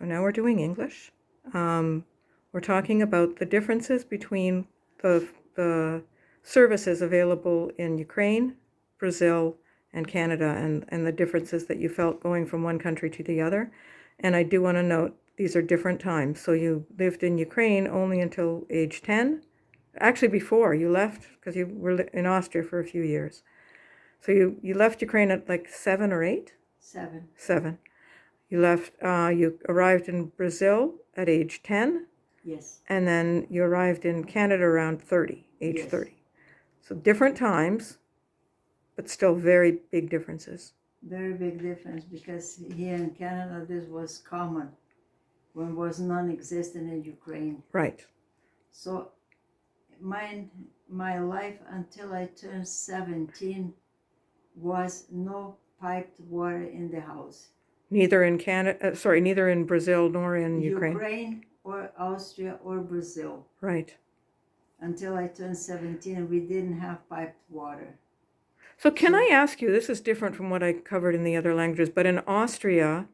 So now we're doing English. We're talking about the differences between the services available in Ukraine, Brazil, and Canada, and the differences that you felt going from one country to the other. And I do want to note these are different times. So you lived in Ukraine only until age 10. Actually, before you left, because you were in Austria for a few years. So you left Ukraine at like 7 or 8? 7. 7. You arrived in Brazil at age 10. Yes. And then you arrived in Canada around 30, age Yes. 30. So different times, but still very big differences. Very big difference, because here in Canada this was common when was non-existent in Ukraine. Right. So my life until I turned 17 was no piped water in the house. Neither in neither in Brazil nor in Ukraine. Ukraine or Austria or Brazil. Right. Until I turned 17, we didn't have piped water. So can I ask you, this is different from what I covered in the other languages, but in Austria,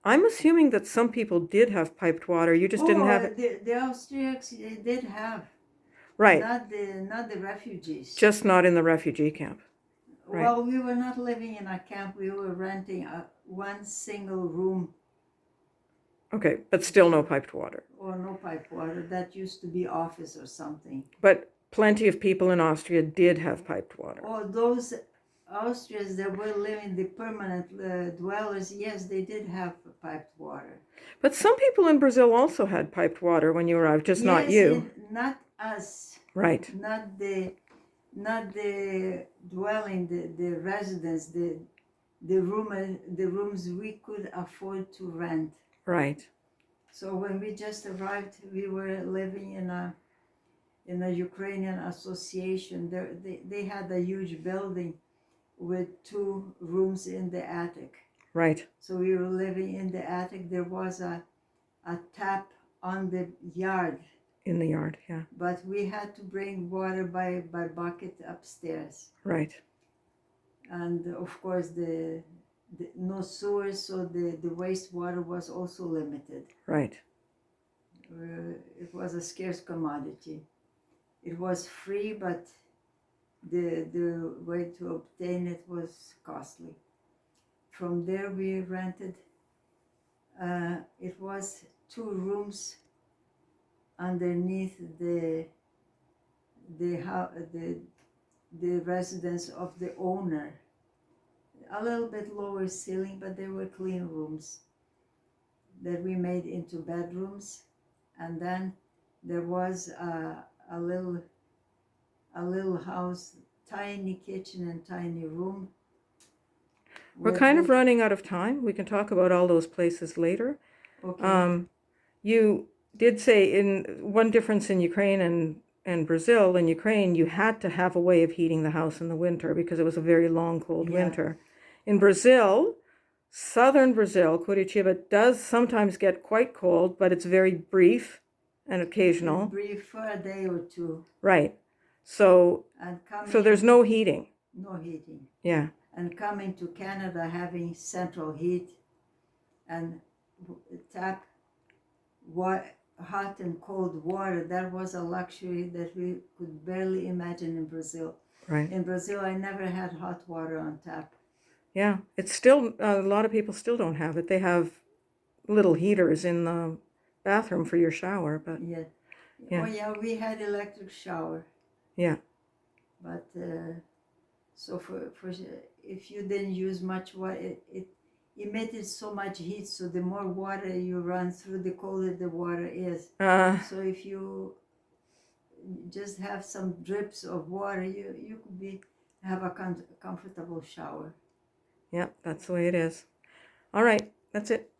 I'm assuming that some people did have piped water. You just didn't have it. The Austrians did have. Right. Not the refugees. Just not in the refugee camp. Right. Well, we were not living in a camp. We were renting one single room. Okay, but still no piped water. Or no piped water. That used to be office or something. But plenty of people in Austria did have piped water. Oh, those Austrians that were living, the permanent dwellers, yes, they did have piped water. But some people in Brazil also had piped water when you arrived, just not you. Not us. Right. Not the dwelling, the residence, the rooms we could afford to rent. Right. So when we just arrived, we were living in a Ukrainian association. They had a huge building with 2 rooms in the attic. Right. So we were living in the attic. There was a tap on the yard. In the yard, yeah. But we had to bring water by bucket upstairs. Right. And of course the no sewers, so the wastewater was also limited. Right. It was a scarce commodity. It was free, but the way to obtain it was costly. From there we rented, it was 2 rooms underneath the residence of the owner. A little bit lower ceiling, but they were clean rooms that we made into bedrooms. And then there was a little house, tiny kitchen and tiny room. We're kind of running out of time. We can talk about all those places later. Okay. You did say in one difference in Ukraine and Brazil. In Ukraine, you had to have a way of heating the house in the winter because it was a very long, cold winter. In Brazil, southern Brazil, Curitiba, does sometimes get quite cold, but it's very brief and occasional. Brief for a day or 2. Right. So there's no heating. No heating. Yeah. And coming to Canada, having central heat and tap hot and cold water, that was a luxury that we could barely imagine in Brazil. Right. In Brazil, I never had hot water on tap. Yeah, it's still, a lot of people still don't have it. They have little heaters in the bathroom for your shower, but... Yeah. Yeah. Oh, yeah, we had electric shower. Yeah. But, so for if you didn't use much water, it emitted so much heat, so the more water you run through, the colder the water is. So if you just have some drips of water, you could have a comfortable shower. Yeah, that's the way it is. All right, that's it.